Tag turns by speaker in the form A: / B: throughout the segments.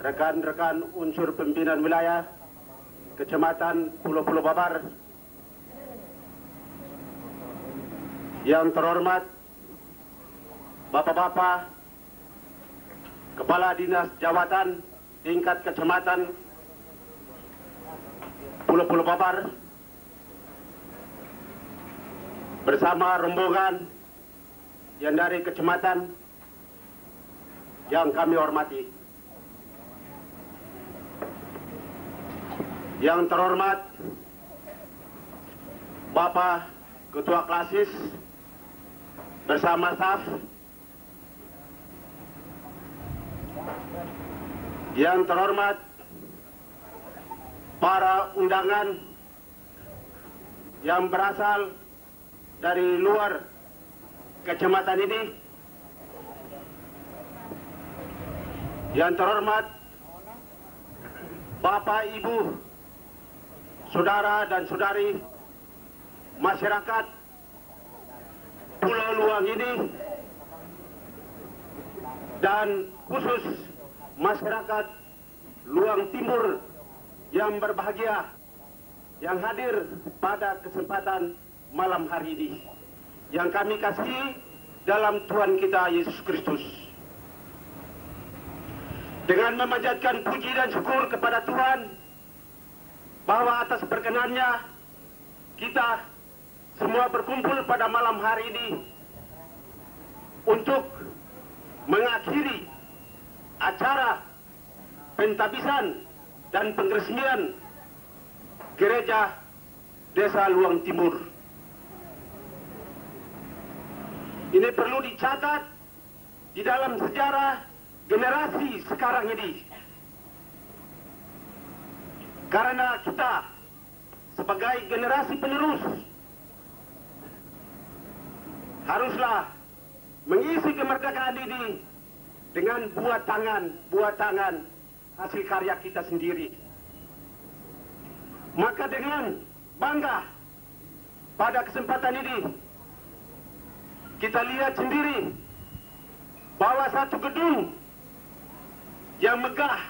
A: rekan-rekan unsur pimpinan wilayah Kecamatan Pulau-Pulau Babar, yang terhormat Bapak-bapak Kepala Dinas Jawatan tingkat Kecamatan Pulau-Pulau Babar bersama rombongan yang dari kecamatan yang kami hormati. Yang terhormat Bapak Ketua Klasis bersama staf, yang terhormat para undangan yang berasal dari luar kecamatan ini, yang terhormat Bapak, Ibu, saudara dan saudari masyarakat Pulau Luang ini, dan khusus masyarakat Luang Timur yang berbahagia yang hadir pada kesempatan malam hari ini, yang kami kasihi dalam Tuhan kita Yesus Kristus. Dengan memanjatkan puji dan syukur kepada Tuhan bahwa atas berkenannya kita semua berkumpul pada malam hari ini untuk mengakhiri acara pentabisan dan pengresmian Gereja Desa Luang Timur. Ini perlu dicatat di dalam sejarah generasi sekarang ini, karena kita sebagai generasi penerus haruslah mengisi kemerdekaan ini dengan buat tangan hasil karya kita sendiri. Maka dengan bangga pada kesempatan ini kita lihat sendiri bahwa satu gedung yang megah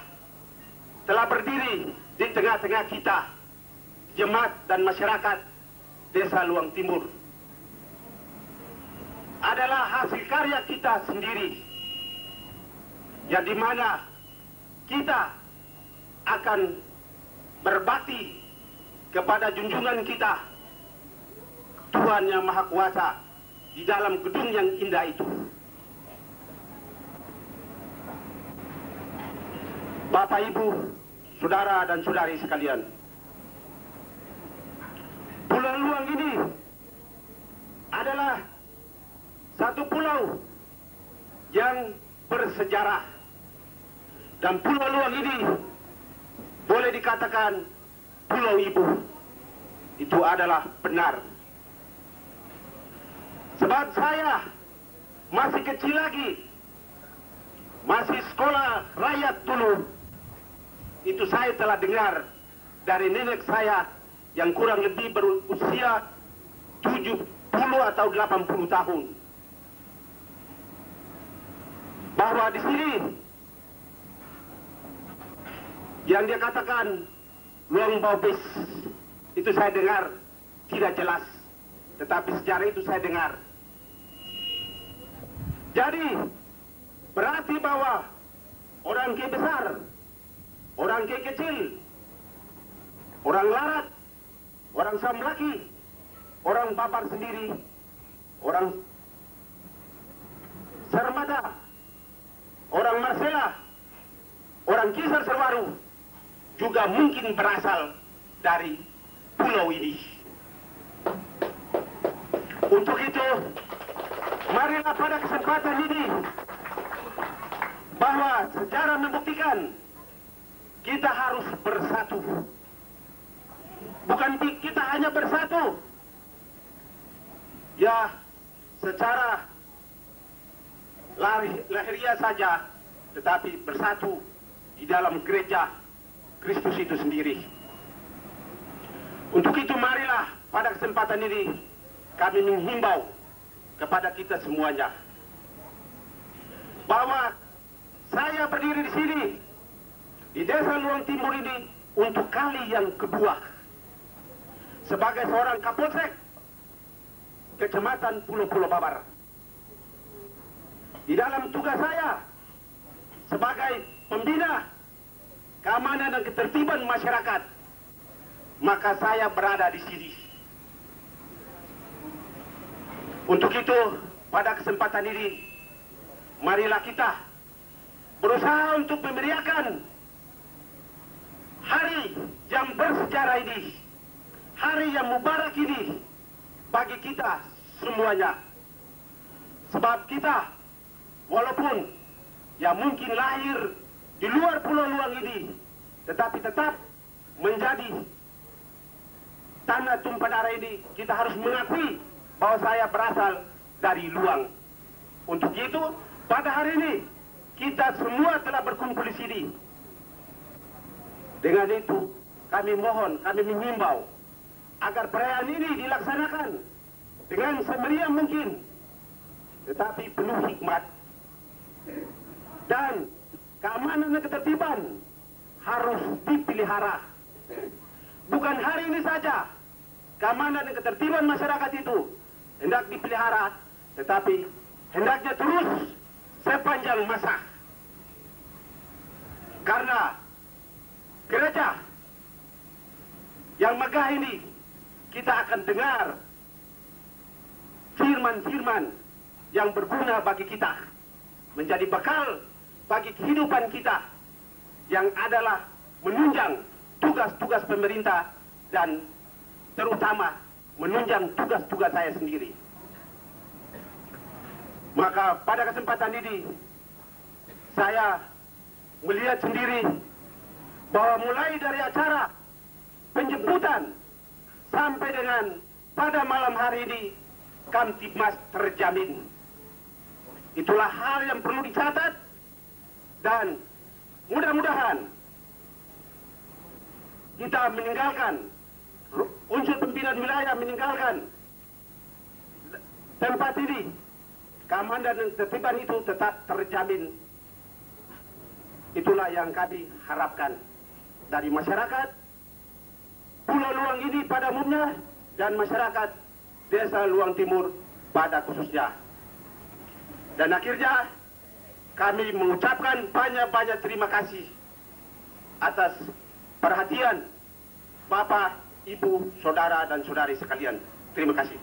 A: telah berdiri di tengah-tengah kita, jemaat dan masyarakat Desa Luang Timur. Adalah hasil karya kita sendiri, yang dimana kita akan berbakti kepada junjungan kita, Tuhan Yang Maha Kuasa, di dalam gedung yang indah itu. Bapak, Ibu, saudara dan saudari sekalian, Pulau Luang ini adalah satu pulau yang bersejarah, dan Pulau Luang ini boleh dikatakan Pulau Ibu. Itu adalah benar. Sebab saya masih kecil lagi, masih sekolah rakyat dulu, itu saya telah dengar dari nenek saya yang kurang lebih berusia 70 atau 80 tahun, bahwa di sini yang dia katakan Luang Baubis, itu saya dengar tidak jelas, tetapi sejarah itu saya dengar. Jadi berarti bahwa orang ke besar, orang ke kecil, orang Larat, orang Samlaki, orang Babar sendiri, orang Sarmada, orang Marsela, orang Kisar Serwaru juga mungkin berasal dari pulau ini. Untuk itu, marilah pada kesempatan ini, bahwa sejarah membuktikan kita harus bersatu. Bukan kita hanya bersatu ya secara lahiriah saja, tetapi bersatu di dalam gereja Kristus itu sendiri. Untuk itu marilah pada kesempatan ini kami menghimbau kepada kita semuanya bahwa saya berdiri di sini di Desa Luang Timur ini untuk kali yang kedua sebagai seorang Kapolsek Kecamatan Pulau Babar. Di dalam tugas saya sebagai pembina keamanan dan ketertiban masyarakat, maka saya berada di sini. Untuk itu, pada kesempatan ini, marilah kita berusaha untuk memeriahkan hari yang bersejarah ini, hari yang mubarak ini bagi kita semuanya. Sebab kita, walaupun yang mungkin lahir di luar Pulau Luang ini, tetapi tetap menjadi tanah tumpah darah ini, kita harus mengakui bahwa saya berasal dari Luang. Untuk itu, pada hari ini kita semua telah berkumpul di sini. Dengan itu, kami mohon, kami mengimbau agar perayaan ini dilaksanakan dengan semeriah mungkin, tetapi penuh hikmat. Dan keamanan dan ketertiban harus dipelihara. Bukan hari ini saja keamanan dan ketertiban masyarakat itu hendak dipelihara, tetapi hendaknya terus sepanjang masa. Karena gereja yang megah ini, kita akan dengar firman-firman yang berguna bagi kita, menjadi bekal bagi kehidupan kita, yang adalah menunjang tugas-tugas pemerintah dan terutama menunjang tugas-tugas saya sendiri. Maka pada kesempatan ini saya melihat sendiri bahwa mulai dari acara penjemputan sampai dengan pada malam hari ini Kamtibmas terjamin. Itulah hal yang perlu dicatat, dan mudah-mudahan kita meninggalkan unsur pimpinan wilayah, meninggalkan tempat ini, keamanan dan ketertiban itu tetap terjamin. Itulah yang kami harapkan dari masyarakat Pulau Luang ini pada umumnya dan masyarakat Desa Luang Timur pada khususnya. Dan akhirnya kami mengucapkan banyak-banyak terima kasih atas perhatian Bapak, Ibu, Saudara, dan Saudari sekalian. Terima kasih.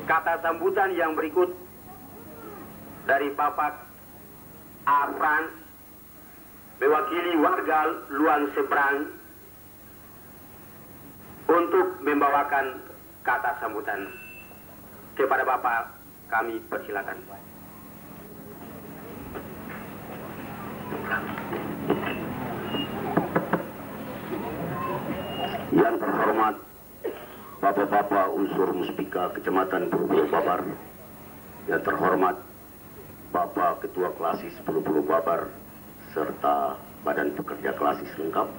B: Kata sambutan yang berikut dari Bapak A. Frans, mewakili warga Luang Seberang, untuk membawakan kata sambutan. Kepada Bapak kami persilakan.
C: Yang terhormat Bapak-bapak unsur Muspika Kecamatan Pulau Babar, yang terhormat Bapak Ketua Klasis Pulau Babar serta Badan Pekerja Klasis lengkap,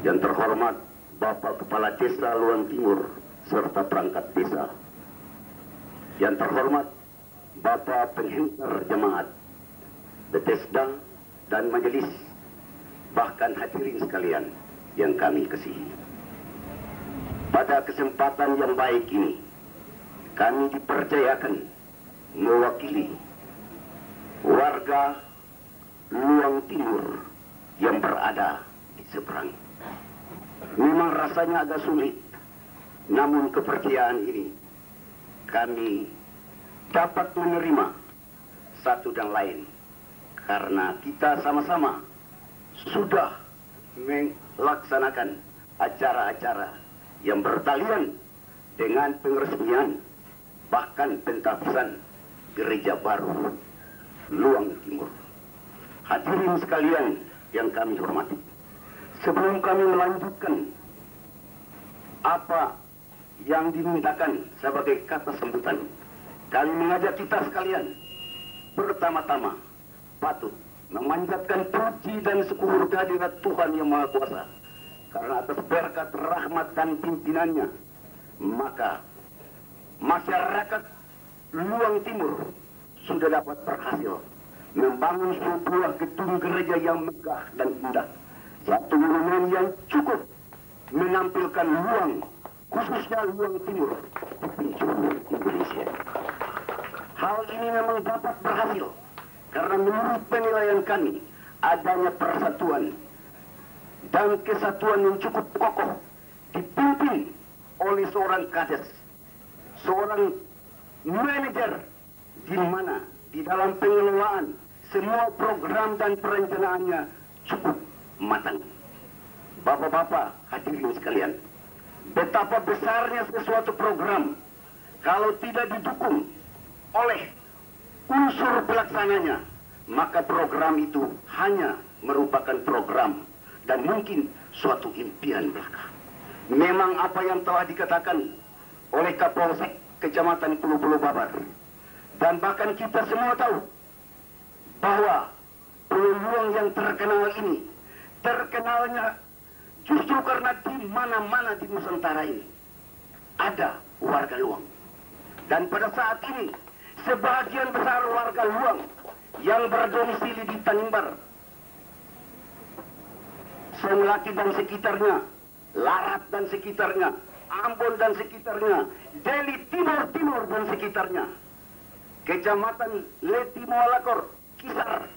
C: yang terhormat Bapak Kepala Desa Luang Timur serta perangkat desa, yang terhormat Bapak Penghantar Jemaat, Betesda dan Majelis, bahkan hadirin sekalian yang kami kasihi. Pada kesempatan yang baik ini, kami dipercayakan mewakili warga Luang Timur yang berada di seberang. Memang rasanya agak sulit, namun kepercayaan ini kami dapat menerima satu dan lain, karena kita sama-sama sudah melaksanakan acara-acara yang bertalian dengan pengeresmian bahkan pentapisan gereja baru Luang Timur. Hadirin sekalian yang kami hormati, sebelum kami melanjutkan apa yang dimintakan sebagai kata sambutan, kami mengajak kita sekalian pertama-tama patut memanjatkan puji dan syukur kehadirat Tuhan Yang Maha Kuasa karena atas berkat rahmat dan pimpinannya, maka masyarakat Luang Timur sudah dapat berhasil membangun sebuah gedung gereja yang megah dan indah. Satu monumen yang cukup menampilkan Luang, khususnya Luang Timur, di penjuru Indonesia. Hal ini memang dapat berhasil karena menurut penilaian kami adanya persatuan dan kesatuan yang cukup kokoh dipimpin oleh seorang kades, seorang manajer, di mana di dalam pengelolaan semua program dan perencanaannya cukup matang. Bapak-bapak hadirin sekalian, betapa besarnya sesuatu program kalau tidak didukung oleh unsur pelaksananya, maka program itu hanya merupakan program dan mungkin suatu impian belaka. Memang apa yang telah dikatakan oleh Kapolsek Kecamatan Pulau Babar, dan bahkan kita semua tahu bahwa Pulau Luang yang terkenal ini terkenalnya justru karena di mana-mana di Nusantara ini ada warga Luang. Dan pada saat ini sebagian besar warga Luang yang berdomisili di Tanimbar, Senglaki dan sekitarnya, Larat dan sekitarnya, Ambon dan sekitarnya, Deli Timur dan sekitarnya, Kecamatan Leti Mualakor, Kisar,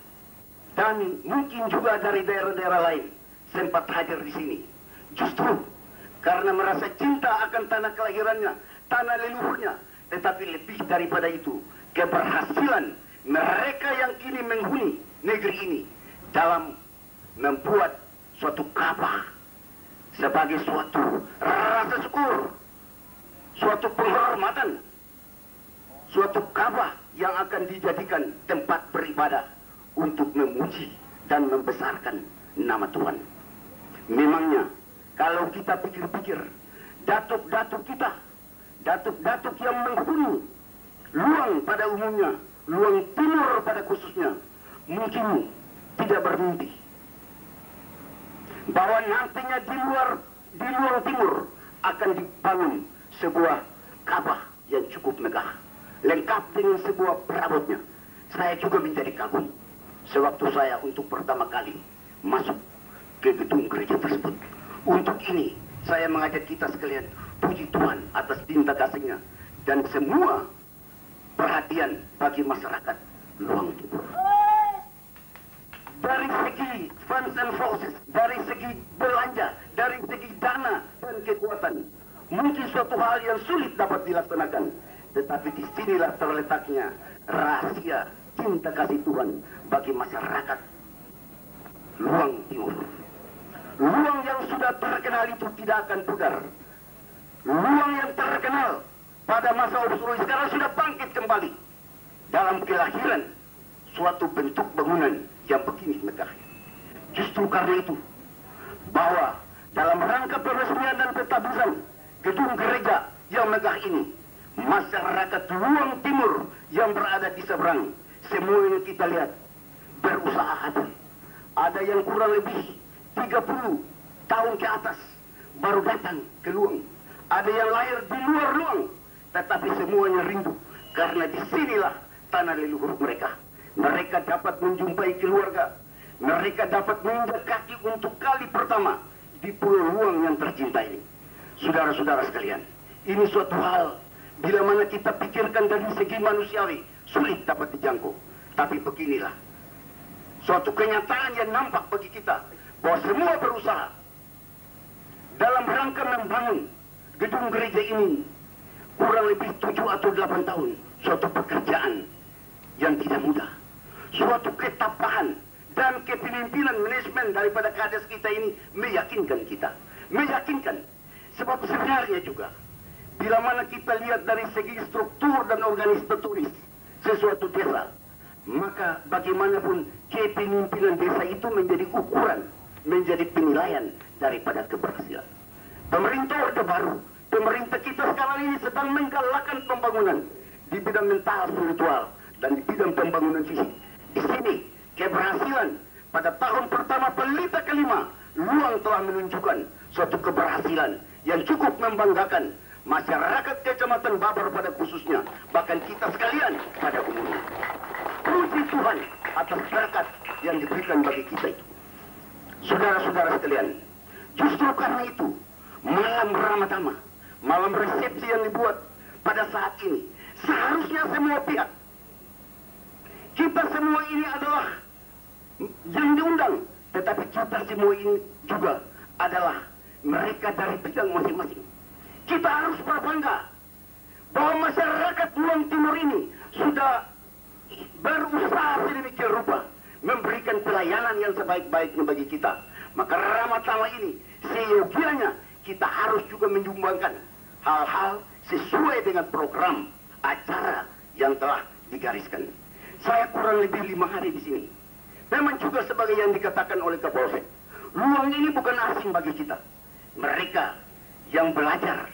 C: dan mungkin juga dari daerah-daerah lain sempat hadir di sini. Justru karena merasa cinta akan tanah kelahirannya, tanah leluhurnya, tetapi lebih daripada itu, keberhasilan mereka yang kini menghuni negeri ini dalam membuat suatu Ka'bah sebagai suatu rasa syukur, suatu penghormatan, suatu Ka'bah yang akan dijadikan tempat beribadah untuk memuji dan membesarkan nama Tuhan. Memangnya kalau kita pikir-pikir, datuk-datuk kita, datuk-datuk yang menghuni Luang pada umumnya, Luang Timur pada khususnya, mungkin tidak bermimpi bahwa nantinya di Luang Timur akan dibangun sebuah Ka'bah yang cukup megah, lengkap dengan sebuah perabotnya. Saya juga menjadi kagum sewaktu saya untuk pertama kali masuk ke gedung gereja tersebut. Untuk ini saya mengajak kita sekalian puji Tuhan atas cinta kasihnya dan semua perhatian bagi masyarakat Luang Timur. Dari segi funds and forces, dari segi belanja, dari segi dana dan kekuatan, mungkin suatu hal yang sulit dapat dilaksanakan. Tetapi disinilah terletaknya rahasia cinta kasih Tuhan bagi masyarakat Luang Timur. Luang yang sudah terkenal itu tidak akan pudar. Luang yang terkenal pada masa Ordo Suro sekarang sudah bangkit kembali dalam kelahiran suatu bentuk bangunan yang begini megah. Justru karena itu, bahwa dalam rangka peresmian dan petabusan gedung gereja yang megah ini, masyarakat Luang Timur yang berada di seberang, semuanya kita lihat berusaha hadir. Ada yang kurang lebih 30 tahun ke atas baru datang ke Luang. Ada yang lahir di luar Luang, tetapi semuanya rindu karena disinilah tanah leluhur mereka. Mereka dapat menjumpai keluarga, mereka dapat menginjak kaki untuk kali pertama di Pulau Luang yang tercinta ini. Saudara-saudara sekalian, ini suatu hal bila mana kita pikirkan dari segi manusiawi sulit dapat dijangkau. Tapi beginilah suatu kenyataan yang nampak bagi kita bahwa semua berusaha dalam rangka membangun gedung gereja ini kurang lebih 7 atau 8 tahun. Suatu pekerjaan yang tidak mudah, suatu ketabahan dan kepemimpinan manajemen daripada kades kita ini meyakinkan kita, meyakinkan. Sebab sebenarnya juga bila mana kita lihat dari segi struktur dan organisatoris sesuatu desa, maka bagaimanapun kepemimpinan desa itu menjadi ukuran, menjadi penilaian daripada keberhasilan. Pemerintah Orde Baru, pemerintah kita sekarang ini sedang menggalakkan pembangunan di bidang mental spiritual dan di bidang pembangunan fisik. Di sini keberhasilan pada tahun pertama pelita kelima, Luang telah menunjukkan suatu keberhasilan yang cukup membanggakan masyarakat Kecamatan Babar pada khususnya, bahkan kita sekalian pada umumnya. Puji Tuhan atas berkat yang diberikan bagi kita itu. Saudara-saudara sekalian, justru karena itu, malam Ramadhan, malam resepsi yang dibuat pada saat ini, seharusnya semua pihak, kita semua ini adalah yang diundang, tetapi kita semua ini juga adalah mereka dari bidang masing-masing. Kita harus berbangga bahwa masyarakat Luang Timur ini sudah berusaha sedemikian rupa memberikan pelayanan yang sebaik-baiknya bagi kita. Maka Ramadhan ini seyogianya kita harus juga menyumbangkan hal-hal sesuai dengan program acara yang telah digariskan. Saya kurang lebih 5 hari di sini. Memang juga sebagai yang dikatakan oleh Kapolsek, Luang ini bukan asing bagi kita. Mereka yang belajar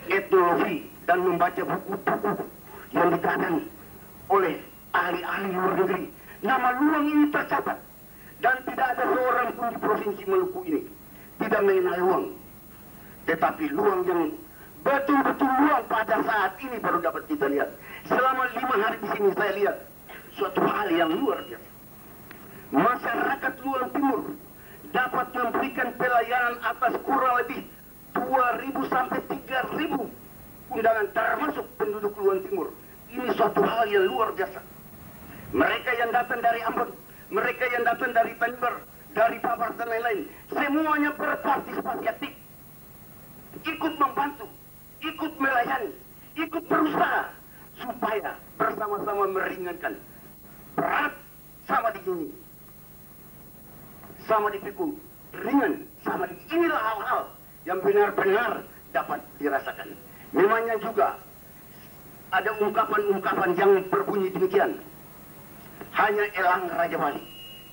C: etnologi dan membaca buku-buku yang dikatakan oleh ahli-ahli luar negeri, nama Luang ini tercatat. Dan tidak ada seorang pun di Provinsi Maluku ini tidak mengenal Luang. Tetapi Luang yang betul-betul Luang pada saat ini baru dapat kita lihat. Selama 5 hari di sini saya lihat suatu hal yang luar biasa. Masyarakat Luang Timur dapat memberikan pelayanan atas kurang lebih 2.000 sampai 3.000 undangan termasuk penduduk Luang Timur. Ini suatu hal yang luar biasa. Mereka yang datang dari Ambon, mereka yang datang dari Tanimbar, dari Babar dan lain-lain, semuanya berpartisipasi aktif, ikut membantu, ikut melayani, ikut berusaha supaya bersama-sama meringankan berat sama di sini, sama dipikul, ringan sama di inilah hal-hal yang benar-benar dapat dirasakan. Memangnya juga ada ungkapan-ungkapan yang berbunyi demikian. Hanya elang Raja Wali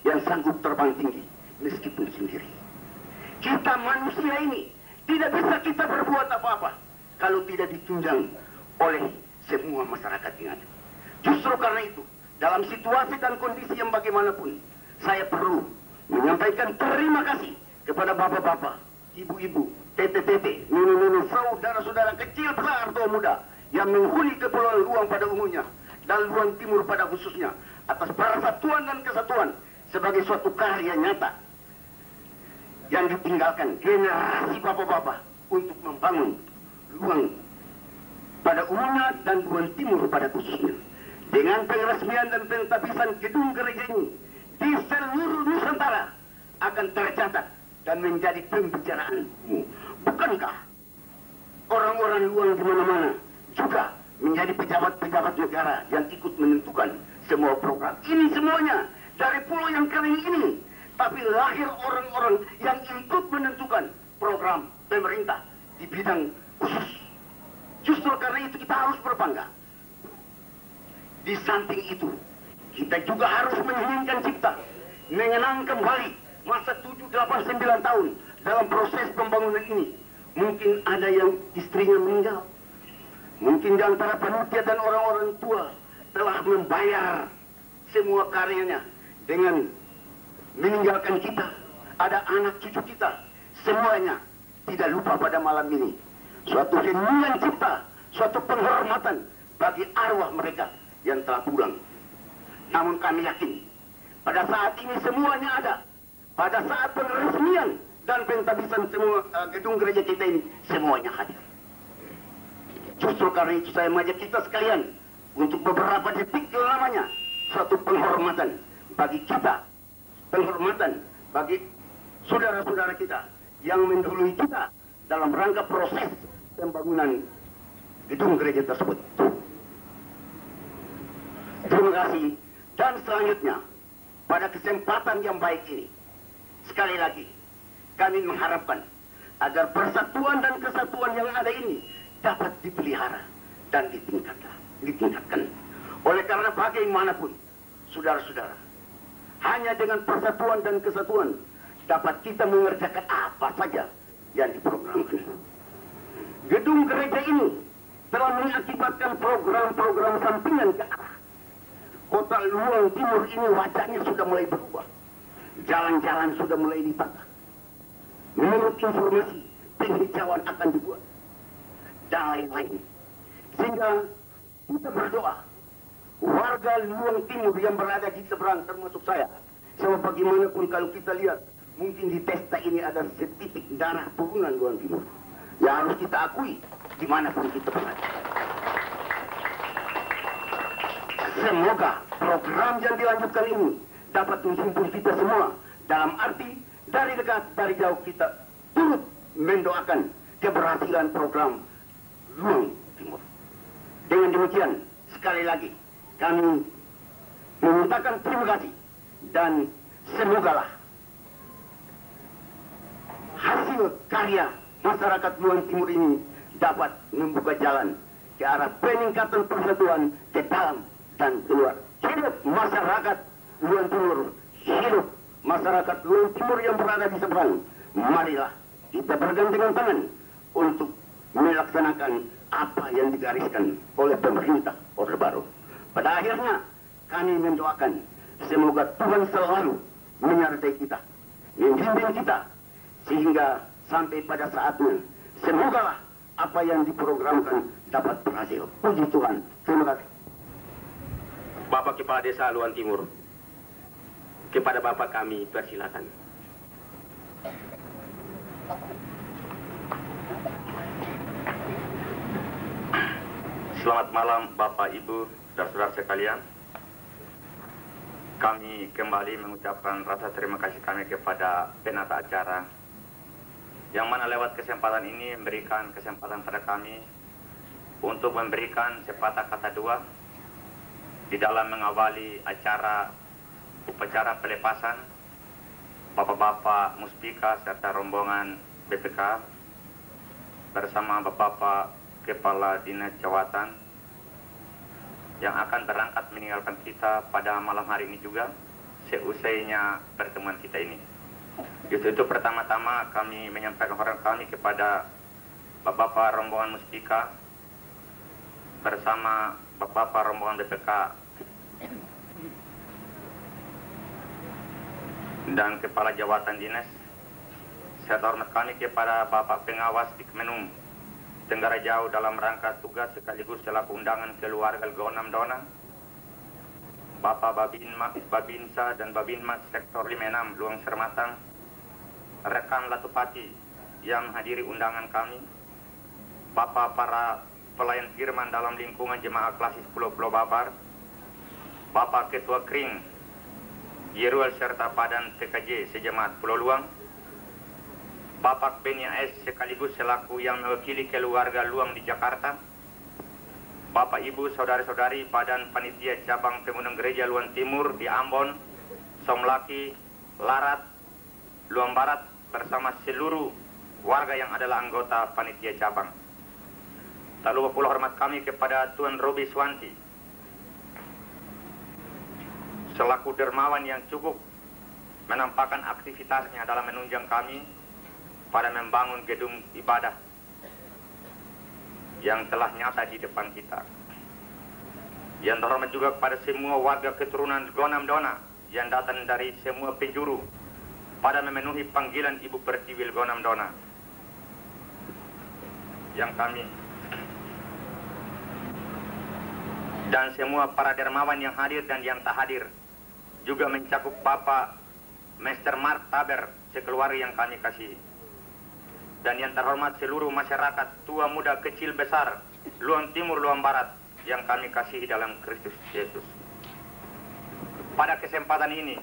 C: yang sanggup terbang tinggi meskipun sendiri. Kita manusia ini tidak bisa kita berbuat apa-apa kalau tidak ditunjang oleh semua masyarakat yang ada. Justru karena itu, dalam situasi dan kondisi yang bagaimanapun, saya perlu menyampaikan terima kasih kepada bapak-bapak, ibu-ibu, tete-tete, nunu-nunu, saudara-saudara kecil, besar atau muda yang menghuni Kepulauan Luang pada umumnya dan Luang Timur pada khususnya, atas persatuan dan kesatuan sebagai suatu karya nyata yang ditinggalkan generasi bapak-bapak untuk membangun Luang pada umumnya dan Luang Timur pada khususnya. Dengan peresmian dan pentabisan gedung gereja ini di seluruh Nusantara akan tercatat dan menjadi pembicaraan umum. Bukankah orang-orang Luang di mana-mana juga menjadi pejabat-pejabat negara yang ikut menentukan semua program ini, semuanya dari pulau yang kering ini, tapi lahir orang-orang yang ikut menentukan program pemerintah di bidang khusus. Justru karena itu kita harus berbangga. Di samping itu, kita juga harus menginginkan cipta, mengenang kembali masa 7, 8, 9 tahun dalam proses pembangunan ini. Mungkin ada yang istrinya meninggal, mungkin di antara panitia dan orang-orang tua telah membayar semua karyanya dengan meninggalkan kita. Ada anak cucu kita, semuanya tidak lupa pada malam ini. Suatu heningan cipta, suatu penghormatan bagi arwah mereka yang telah pulang. Namun kami yakin, pada saat ini semuanya ada. Pada saat peresmian dan pentabisan semua gedung gereja kita ini, semuanya hadir. Justru karena itu saya mengajak kita sekalian untuk beberapa detik lamanya suatu penghormatan bagi kita, penghormatan bagi saudara-saudara kita yang mendahului kita dalam rangka proses pembangunan gedung gereja tersebut. Terima kasih. Dan selanjutnya, pada kesempatan yang baik ini, sekali lagi kami mengharapkan agar persatuan dan kesatuan yang ada ini dapat dipelihara dan ditingkatkan. Oleh karena bagaimanapun, saudara-saudara, hanya dengan persatuan dan kesatuan dapat kita mengerjakan apa saja yang diprogramkan. Gedung gereja ini telah mengakibatkan program-program sampingan ke arah kota Luang Timur ini. Wajahnya sudah mulai berubah, jalan-jalan sudah mulai ditata, menurut informasi penghijauan akan dibuat dan lain-lain. Sehingga kita berdoa warga Luang Timur yang berada di seberang termasuk saya, sebab bagaimanapun kalau kita lihat mungkin di pesta ini ada setitik darah turunan Luang Timur yang harus kita akui dimanapun kita berada. Semoga program yang dilanjutkan ini dapat menghimpun kita semua, dalam arti dari dekat dari jauh kita turut mendoakan keberhasilan program Luang Timur. Dengan demikian sekali lagi kami memintakan terima kasih dan semogalah hasil karya masyarakat Luang Timur ini dapat membuka jalan ke arah peningkatan persatuan ke dalam dan keluar. Hidup masyarakat Luang Timur, hidup masyarakat Luang Timur yang berada di seberang. Marilah kita bergandengan tangan untuk melaksanakan apa yang digariskan oleh pemerintah Orde Baru. Pada akhirnya kami mendoakan semoga Tuhan selalu menyertai kita, membimbing kita, sehingga sampai pada saatnya semogalah apa yang diprogramkan dapat berhasil. Puji Tuhan. Terima kasih.
B: Bapak Kepala Desa Luang Timur, kepada Bapak kami persilakan.
D: Selamat malam Bapak, Ibu, dan saudara sekalian. Kami kembali mengucapkan rasa terima kasih kami kepada penata acara yang mana lewat kesempatan ini memberikan kesempatan pada kami untuk memberikan sepatah kata dua di dalam mengawali acara upacara pelepasan Bapak-Bapak Muspika serta rombongan BPK bersama Bapak-Bapak Kepala Dinas Jawatan yang akan berangkat meninggalkan kita pada malam hari ini juga seusainya pertemuan kita ini. Justru itu pertama-tama kami menyampaikan hormat kami kepada Bapak-Bapak rombongan Muspika bersama Bapak-Bapak rombongan BPK dan Kepala Jawatan Dinas, serta hormat kami kepada Bapak Pengawas di Kemenum Tenggara Jauh dalam rangka tugas sekaligus selaku undangan keluarga Gonam Dona, Bapak Babinsa dan Babinmas Sektor 56 Luang Sermatang, rekan Latupati yang hadiri undangan kami, Bapak para pelayan firman dalam lingkungan jemaah klasis Pulau-Pulau Babar, Bapak Ketua Kring Yeruel serta Padan TKJ sejemaat Pulau Luang, Bapak Benia S sekaligus selaku yang mewakili keluarga Luang di Jakarta, Bapak Ibu saudari-saudari Badan Panitia Cabang Pemunang Gereja Luang Timur di Ambon, Somlaki, Larat, Luang Barat bersama seluruh warga yang adalah anggota Panitia Cabang. Tak lupa pula hormat kami kepada Tuan Robi Swanti selaku dermawan yang cukup menampakkan aktivitasnya dalam menunjang kami pada membangun gedung ibadah yang telah nyata di depan kita. Yang terhormat juga kepada semua warga keturunan Gonam Dona yang datang dari semua penjuru pada memenuhi panggilan Ibu Pertiwi Gonam Dona yang kami dan semua para dermawan yang hadir dan yang tak hadir, juga mencakup Bapak Mr. Mark Taber sekeluarga yang kami kasihi, dan yang terhormat seluruh masyarakat tua muda kecil besar Luang Timur Luang Barat yang kami kasihi dalam Kristus Yesus. Pada kesempatan ini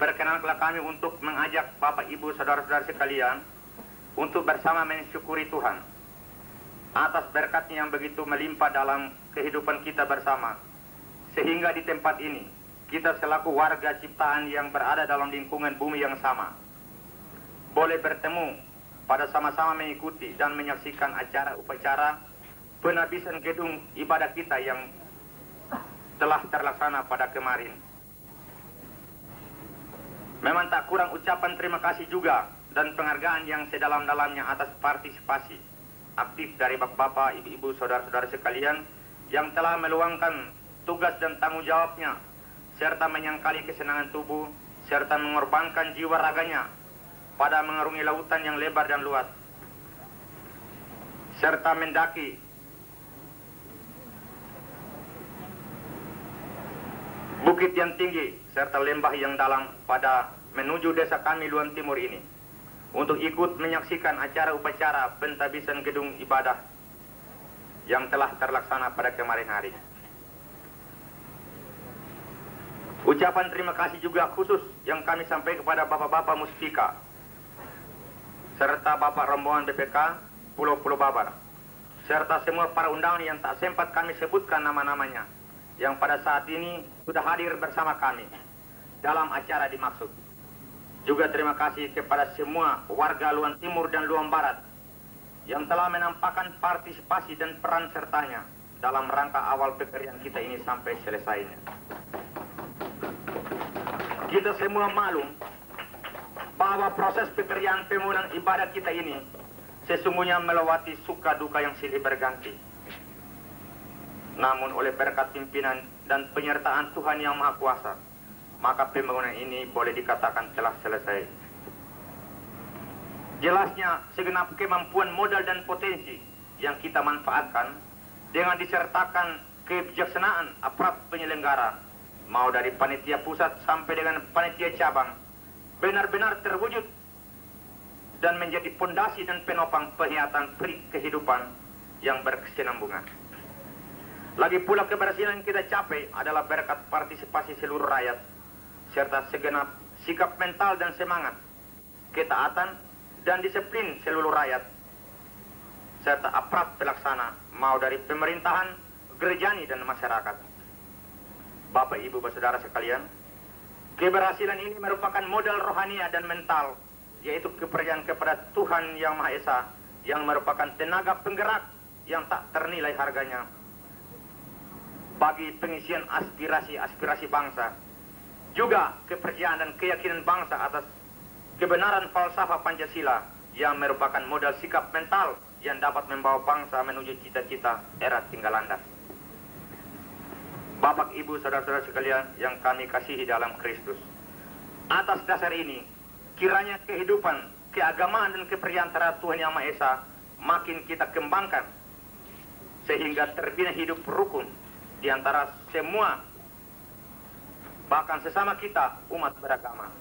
D: perkenankanlah kami untuk mengajak Bapak Ibu saudara-saudara sekalian untuk bersama mensyukuri Tuhan atas berkat-Nya yang begitu melimpah dalam kehidupan kita bersama, sehingga di tempat ini kita selaku warga ciptaan yang berada dalam lingkungan bumi yang sama boleh bertemu pada sama-sama mengikuti dan menyaksikan acara upacara penabisan gedung ibadah kita yang telah terlaksana pada kemarin. Memang tak kurang ucapan terima kasih juga dan penghargaan yang sedalam-dalamnya atas partisipasi aktif dari bapak-bapak, ibu-ibu, saudara-saudara sekalian yang telah meluangkan tugas dan tanggung jawabnya serta menyangkali kesenangan tubuh serta mengorbankan jiwa raganya pada mengarungi lautan yang lebar dan luas, serta mendaki bukit yang tinggi serta lembah yang dalam pada menuju desa kami Luan Timur ini untuk ikut menyaksikan acara upacara pentabisan gedung ibadah yang telah terlaksana pada kemarin hari. Ucapan terima kasih juga khusus yang kami sampaikan kepada Bapak-Bapak Muspika serta Bapak rombongan BPK Pulau-Pulau Babar, serta semua para undangan yang tak sempat kami sebutkan nama-namanya, yang pada saat ini sudah hadir bersama kami dalam acara dimaksud. Juga terima kasih kepada semua warga Luan Timur dan Luan Barat yang telah menampakkan partisipasi dan peran sertanya dalam rangka awal pekerjaan kita ini sampai selesainya. Kita semua maklum bahwa proses pekerjaan pembangunan ibadah kita ini sesungguhnya melewati suka duka yang silih berganti. Namun oleh berkat pimpinan dan penyertaan Tuhan Yang Maha Kuasa, maka pembangunan ini boleh dikatakan telah selesai. Jelasnya segenap kemampuan modal dan potensi yang kita manfaatkan dengan disertakan kebijaksanaan aparat penyelenggara, mau dari panitia pusat sampai dengan panitia cabang, benar-benar terwujud dan menjadi pondasi dan penopang penghayatan kehidupan yang berkesinambungan. Lagi pula keberhasilan yang kita capai adalah berkat partisipasi seluruh rakyat, serta segenap sikap mental dan semangat, ketaatan dan disiplin seluruh rakyat, serta aparat pelaksana, mau dari pemerintahan, gerejani dan masyarakat. Bapak, Ibu, Saudara sekalian, keberhasilan ini merupakan modal rohania dan mental, yaitu kepercayaan kepada Tuhan Yang Maha Esa, yang merupakan tenaga penggerak yang tak ternilai harganya bagi pengisian aspirasi-aspirasi bangsa. Juga kepercayaan dan keyakinan bangsa atas kebenaran falsafah Pancasila yang merupakan modal sikap mental yang dapat membawa bangsa menuju cita-cita era tinggal landas. Bapak, Ibu, Saudara-saudara sekalian yang kami kasihi dalam Kristus, atas dasar ini kiranya kehidupan, keagamaan dan kepercayaan terhadap Tuhan Yang Maha Esa makin kita kembangkan sehingga terbina hidup rukun di antara semua, bahkan sesama kita umat beragama,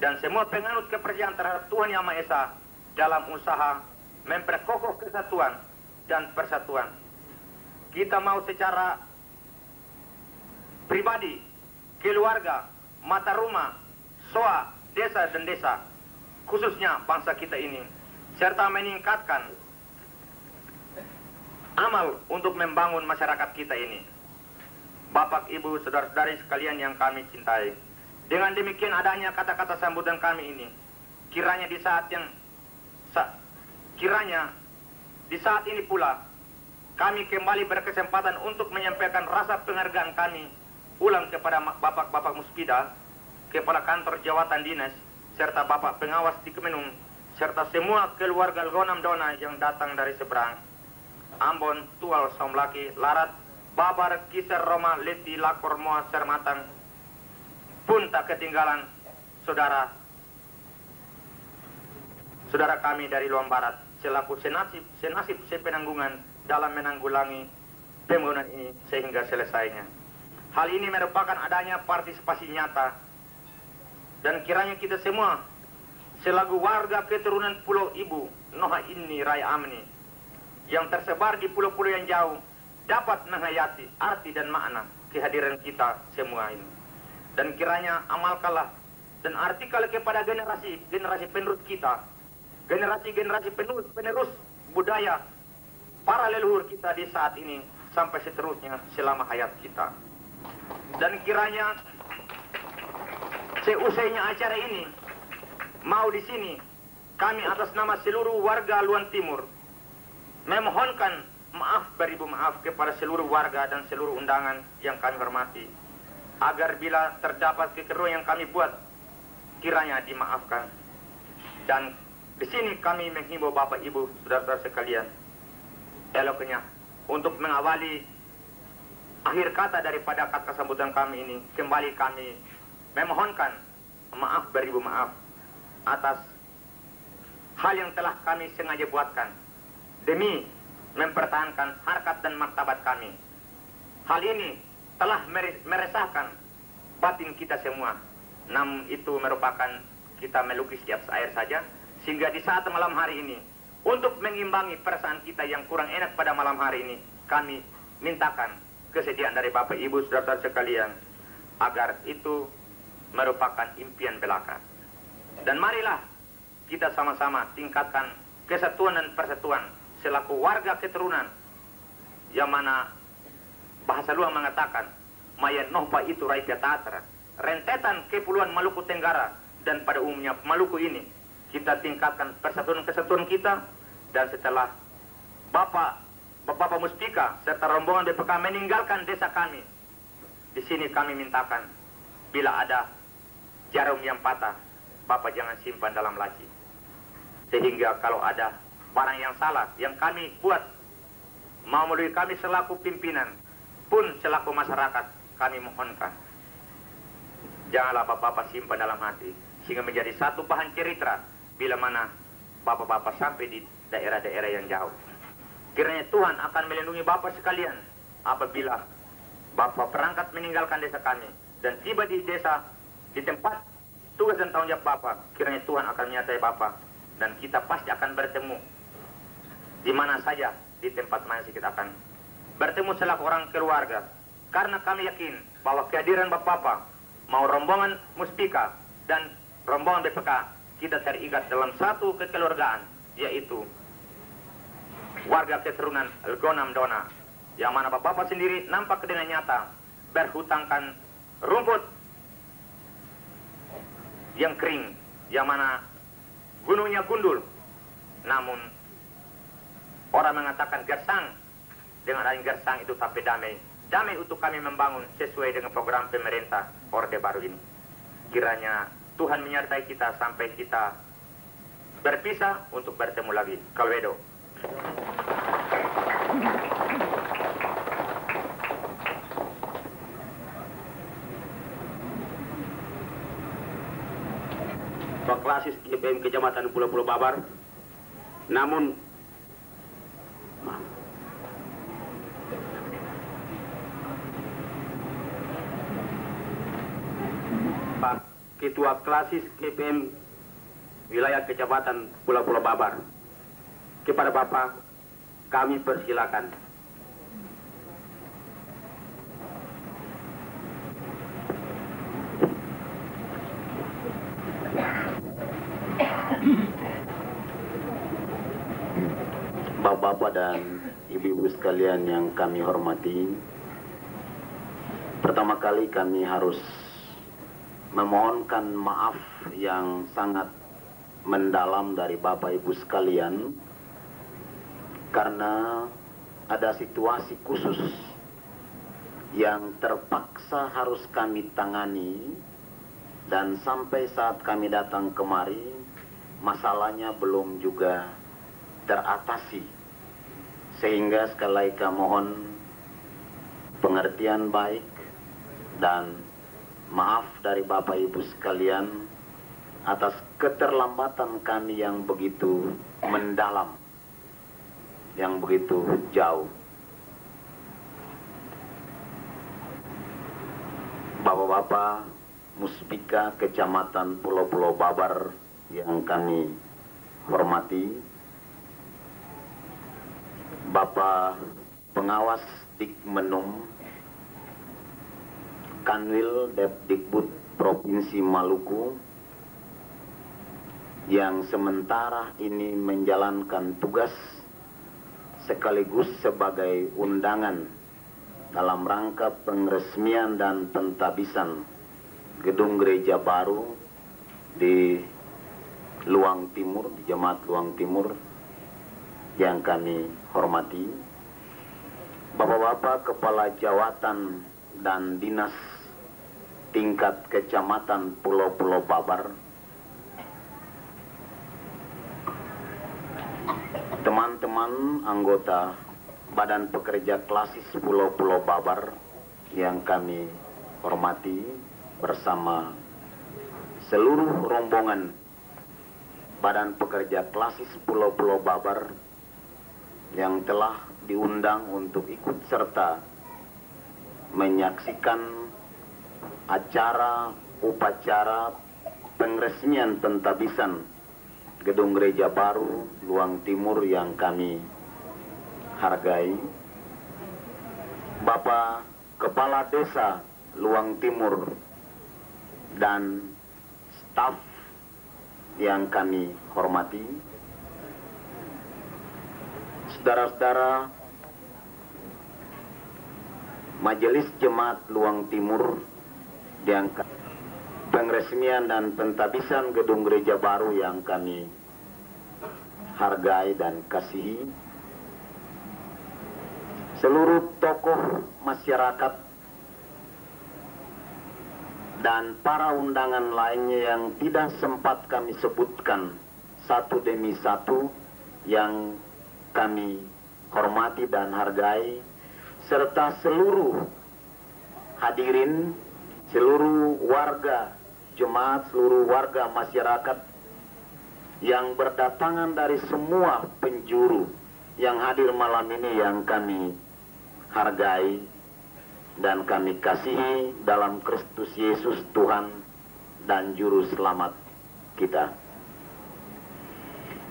D: dan semua penganut kepercayaan terhadap Tuhan Yang Maha Esa dalam usaha memperkokoh kesatuan dan persatuan. Kita mau secara pribadi, keluarga, mata rumah, soa, desa dan desa, khususnya bangsa kita ini, serta meningkatkan amal untuk membangun masyarakat kita ini. Bapak, Ibu, Saudara-saudari sekalian yang kami cintai, dengan demikian adanya kata-kata sambutan kami ini, kiranya di saat ini pula kami kembali berkesempatan untuk menyampaikan rasa penghargaan kami ulang kepada Bapak-Bapak Muspida, Kepala Kantor Jawatan Dinas, serta Bapak Pengawas di Kemenung, serta semua keluarga Gonam Dona yang datang dari seberang, Ambon, Tual, Somlaki, Larat, Babar, Kisar, Roma, Leti, Lakor, Moa, Sermatang, pun tak ketinggalan saudara kami dari Luang Barat, selaku senasib sepenanggungan dalam menanggulangi pembangunan ini sehingga selesainya. Hal ini merupakan adanya partisipasi nyata, dan kiranya kita semua selaku warga keturunan Pulau Ibu, Noha Inni, Raya Amni, yang tersebar di pulau-pulau yang jauh, dapat menghayati arti dan makna kehadiran kita semua ini. Dan kiranya amalkanlah dan artikel kepada generasi penerus kita, generasi penerus budaya para leluhur kita di saat ini sampai seterusnya selama hayat kita. Dan kiranya seusainya acara ini, mau di sini kami atas nama seluruh warga Luan Timur memohonkan maaf beribu maaf kepada seluruh warga dan seluruh undangan yang kami hormati, agar bila terdapat kekeliruan yang kami buat, kiranya dimaafkan. Dan di sini kami menghimbau Bapak, Ibu, Saudara-saudara sekalian, eloknya untuk mengawali akhir kata daripada kata sambutan kami ini, kembali kami memohonkan maaf beribu maaf atas hal yang telah kami sengaja buatkan demi mempertahankan harkat dan martabat kami. Hal ini telah meresahkan batin kita semua. Namun itu merupakan kita melukis di atas air saja, sehingga di saat malam hari ini, untuk mengimbangi perasaan kita yang kurang enak pada malam hari ini, kami mintakan kesediaan dari Bapak Ibu saudara sekalian, agar itu merupakan impian belaka. Dan marilah kita sama-sama tingkatkan kesatuan dan persatuan selaku warga keturunan, yang mana bahasa luar mengatakan Maya Nohpa itu Raja Tatra, rentetan kepulauan Maluku Tenggara, dan pada umumnya Maluku ini kita tingkatkan persatuan-kesatuan kita. Dan setelah Bapak Muspika serta rombongan BPK meninggalkan desa kami, di sini kami mintakan bila ada jarum yang patah, Bapak jangan simpan dalam laci, sehingga kalau ada barang yang salah yang kami buat mau melalui kami selaku pimpinan pun selaku masyarakat, kami mohonkan janganlah Bapak-Bapak simpan dalam hati, sehingga menjadi satu bahan cerita bila mana Bapak-Bapak sampai di daerah-daerah yang jauh. Kiranya Tuhan akan melindungi Bapak sekalian apabila Bapak berangkat meninggalkan desa kami dan tiba di desa, di tempat tugas dan tanggung jawab Bapak. Kiranya Tuhan akan menyertai Bapak dan kita pasti akan bertemu di mana saja, di tempat mana kita akan bertemu selaku orang keluarga. Karena kami yakin bahwa kehadiran Bapak, mau rombongan Muspika dan rombongan BPK, kita terikat dalam satu kekeluargaan, yaitu warga keturunan Gonam Dona, yang mana Bapak sendiri nampak dengan nyata berhutangkan rumput yang kering, yang mana gunungnya gundul, namun orang mengatakan gersang, dengan adanya gersang itu tapi damai. Damai untuk kami membangun sesuai dengan program pemerintah Orde Baru ini. Kiranya Tuhan menyertai kita sampai kita berpisah untuk bertemu lagi. Kalwedo.
A: Pak Klasis GPM Kecamatan Pulau-Pulau Babar, namun Pak Ketua Klasis GPM Wilayah Kecamatan Pulau-Pulau Babar, kepada Bapak kami persilakan.
C: Bapak-bapak dan ibu-ibu sekalian yang kami hormati, pertama kali kami harus memohonkan maaf yang sangat mendalam dari Bapak Ibu sekalian, karena ada situasi khusus yang terpaksa harus kami tangani, dan sampai saat kami datang kemari masalahnya belum juga teratasi, sehingga sekali lagi kami mohon pengertian baik dan maaf dari Bapak Ibu sekalian atas keterlambatan kami yang begitu mendalam, yang begitu jauh. Bapak-bapak Muspika Kecamatan Pulau-Pulau Babar yang kami hormati, Bapak Pengawas Dikmenum Kanwil Depdikbud Provinsi Maluku, yang sementara ini menjalankan tugas sekaligus sebagai undangan dalam rangka pengresmian dan pentabisan gedung gereja baru di Luang Timur, di Jemaat Luang Timur yang kami hormati, Bapak-bapak Kepala Jawatan dan Dinas tingkat Kecamatan Pulau-Pulau Babar, teman-teman anggota Badan Pekerja Klasis Pulau-Pulau Babar yang kami hormati, bersama seluruh rombongan Badan Pekerja Klasis Pulau-Pulau Babar yang telah diundang untuk ikut serta menyaksikan acara upacara pengresmian pentabisan Gedung Gereja Baru Luang Timur yang kami hargai, Bapak Kepala Desa Luang Timur dan staf yang kami hormati, saudara-saudara Majelis Jemaat Luang Timur yang pengresmian dan pentabisan Gedung Gereja Baru yang kami hargai dan kasihi, seluruh tokoh masyarakat dan para undangan lainnya yang tidak sempat kami sebutkan satu demi satu yang kami hormati dan hargai, serta seluruh hadirin, seluruh warga jemaat, seluruh warga masyarakat yang berdatangan dari semua penjuru yang hadir malam ini yang kami hargai dan kami kasihi dalam Kristus Yesus Tuhan dan Juru Selamat kita.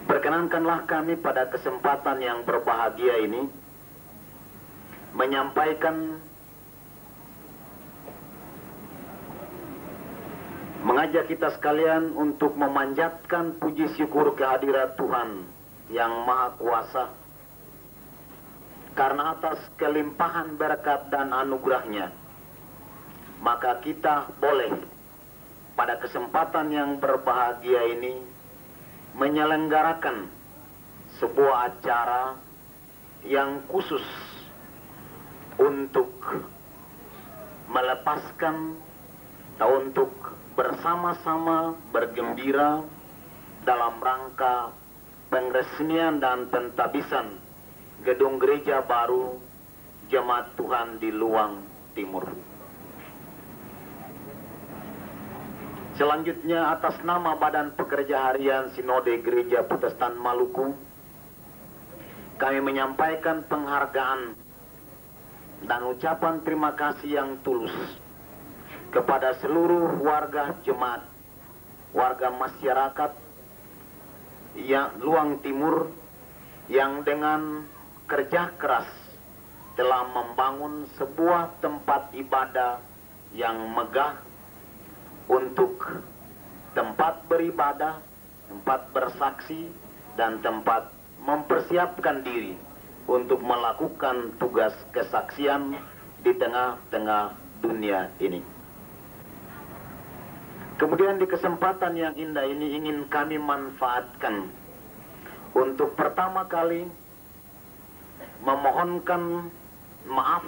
C: Perkenankanlah kami pada kesempatan yang berbahagia ini mengajak kita sekalian untuk memanjatkan puji syukur kehadirat Tuhan yang Maha Kuasa, karena atas kelimpahan berkat dan anugerahnya, maka kita boleh pada kesempatan yang berbahagia ini menyelenggarakan sebuah acara yang khusus untuk melepaskan atau untuk bersama-sama bergembira dalam rangka pengresmian dan pentabisan Gedung Gereja Baru Jemaat Tuhan di Luang Timur. Selanjutnya, atas nama Badan Pekerja Harian Sinode Gereja Protestan Maluku, kami menyampaikan penghargaan dan ucapan terima kasih yang tulus kepada seluruh warga jemaat, warga masyarakat yang Luang Timur yang dengan kerja keras telah membangun sebuah tempat ibadah yang megah untuk tempat beribadah, tempat bersaksi, dan tempat mempersiapkan diri untuk melakukan tugas kesaksian di tengah-tengah dunia ini. Kemudian di kesempatan yang indah ini ingin kami manfaatkan untuk pertama kali memohonkan maaf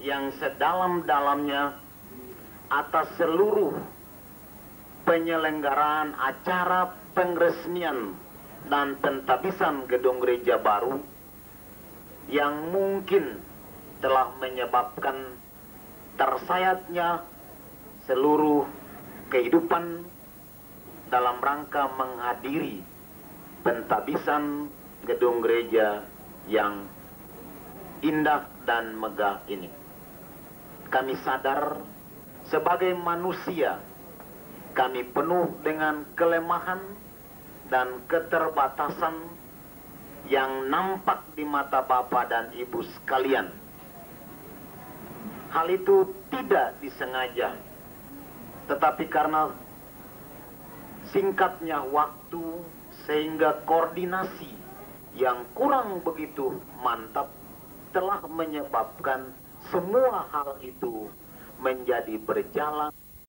C: yang sedalam-dalamnya atas seluruh penyelenggaraan acara pengresmian dan pentabisan Gedung Gereja Baru yang mungkin telah menyebabkan tersayatnya seluruh kehidupan dalam rangka menghadiri pentabisan gedung gereja yang indah dan megah ini. Kami sadar sebagai manusia kami penuh dengan kelemahan dan keterbatasan yang nampak di mata Bapa dan Ibu sekalian. Hal itu tidak disengaja, tetapi karena singkatnya waktu sehingga koordinasi yang kurang begitu mantap telah menyebabkan semua hal itu menjadi berjalan